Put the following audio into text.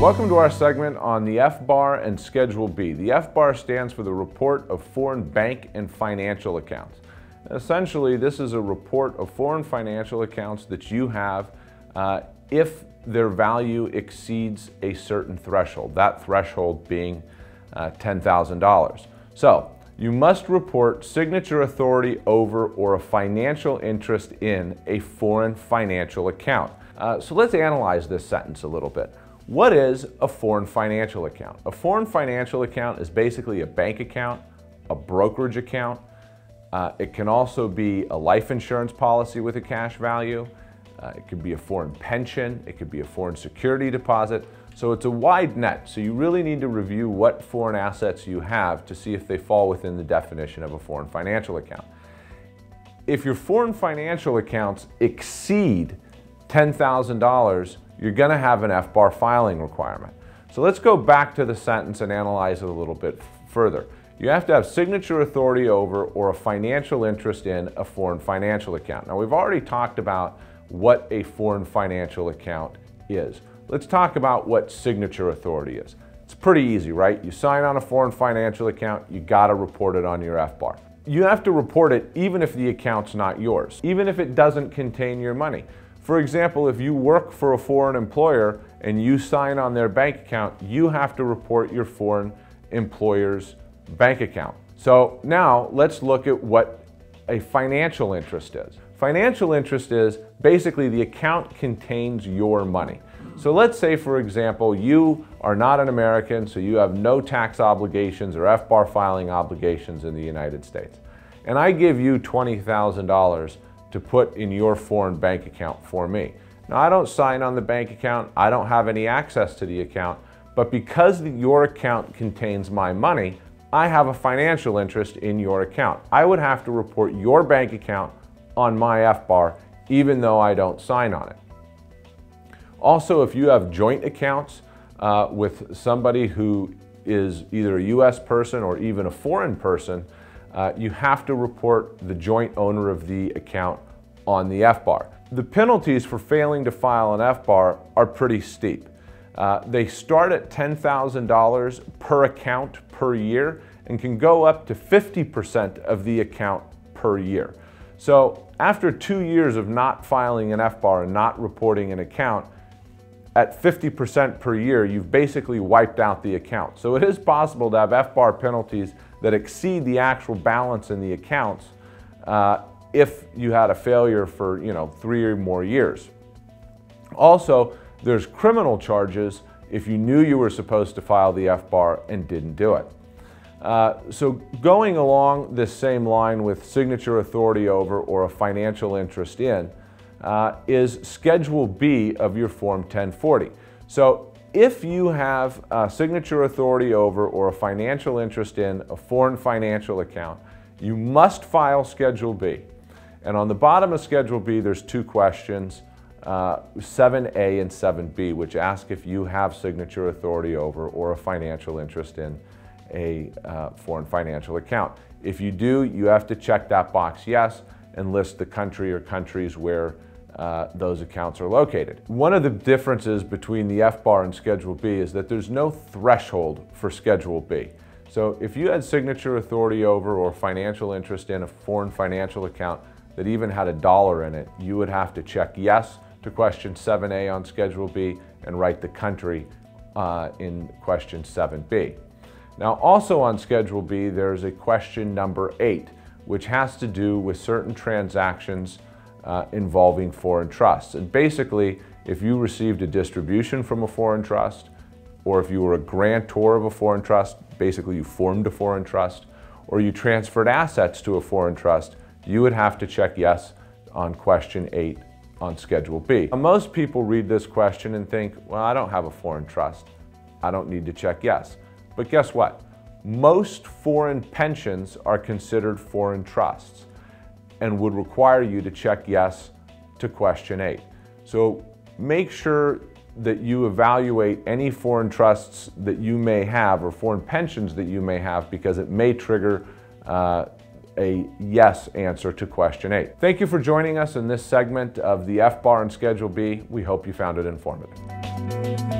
Welcome to our segment on the FBAR and Schedule B. The FBAR stands for the Report of Foreign Bank and Financial Accounts. Essentially, this is a report of foreign financial accounts that you have if their value exceeds a certain threshold, that threshold being $10,000. So, you must report signature authority over or a financial interest in a foreign financial account. So let's analyze this sentence a little bit. What is a foreign financial account? A foreign financial account is basically a bank account, a brokerage account. It can also be a life insurance policy with a cash value. It could be a foreign pension. It could be a foreign security deposit. So it's a wide net. So you really need to review what foreign assets you have to see if they fall within the definition of a foreign financial account. If your foreign financial accounts exceed $10,000, you're going to have an FBAR filing requirement. So let's go back to the sentence and analyze it a little bit further. You have to have signature authority over or a financial interest in a foreign financial account. Now, we've already talked about what a foreign financial account is. Let's talk about what signature authority is. It's pretty easy, right? You sign on a foreign financial account, you got to report it on your FBAR. You have to report it even if the account's not yours, even if it doesn't contain your money. For example, if you work for a foreign employer and you sign on their bank account, you have to report your foreign employer's bank account. So now let's look at what a financial interest is. Financial interest is basically the account contains your money. So let's say, for example, you are not an American, so you have no tax obligations or FBAR filing obligations in the United States. And I give you $20,000 to put in your foreign bank account for me. Now, I don't sign on the bank account, I don't have any access to the account, but because your account contains my money, I have a financial interest in your account. I would have to report your bank account on my FBAR even though I don't sign on it. Also, if you have joint accounts with somebody who is either a US person or even a foreign person, you have to report the joint owner of the account on the FBAR. The penalties for failing to file an FBAR are pretty steep. They start at $10,000 per account per year and can go up to 50% of the account per year. So after 2 years of not filing an FBAR and not reporting an account, at 50% per year, you've basically wiped out the account. So it is possible to have FBAR penalties that exceed the actual balance in the accounts if you had a failure for 3 or more years. Also, there's criminal charges if you knew you were supposed to file the FBAR and didn't do it. So going along this same line with signature authority over or a financial interest in is Schedule B of your Form 1040. So if you have a signature authority over or a financial interest in a foreign financial account, you must file Schedule B. And on the bottom of Schedule B, there's two questions, 7A and 7B, which ask if you have signature authority over or a financial interest in a foreign financial account. If you do, you have to check that box yes and list the country or countries where those accounts are located. One of the differences between the FBAR and Schedule B is that there's no threshold for Schedule B. So if you had signature authority over or financial interest in a foreign financial account that even had $1 in it, you would have to check yes to question 7A on Schedule B and write the country in question 7B. Now, also on Schedule B, there's a question number 8, which has to do with certain transactions involving foreign trusts. And basically, if you received a distribution from a foreign trust, or if you were a grantor of a foreign trust, basically you formed a foreign trust, or you transferred assets to a foreign trust, you would have to check yes on question 8 on Schedule B. Now, most people read this question and think, well, I don't have a foreign trust. I don't need to check yes. But guess what? Most foreign pensions are considered foreign trusts and would require you to check yes to question 8. So make sure that you evaluate any foreign trusts that you may have or foreign pensions that you may have, because it may trigger a yes answer to question 8. Thank you for joining us in this segment of the FBAR and Schedule B. We hope you found it informative.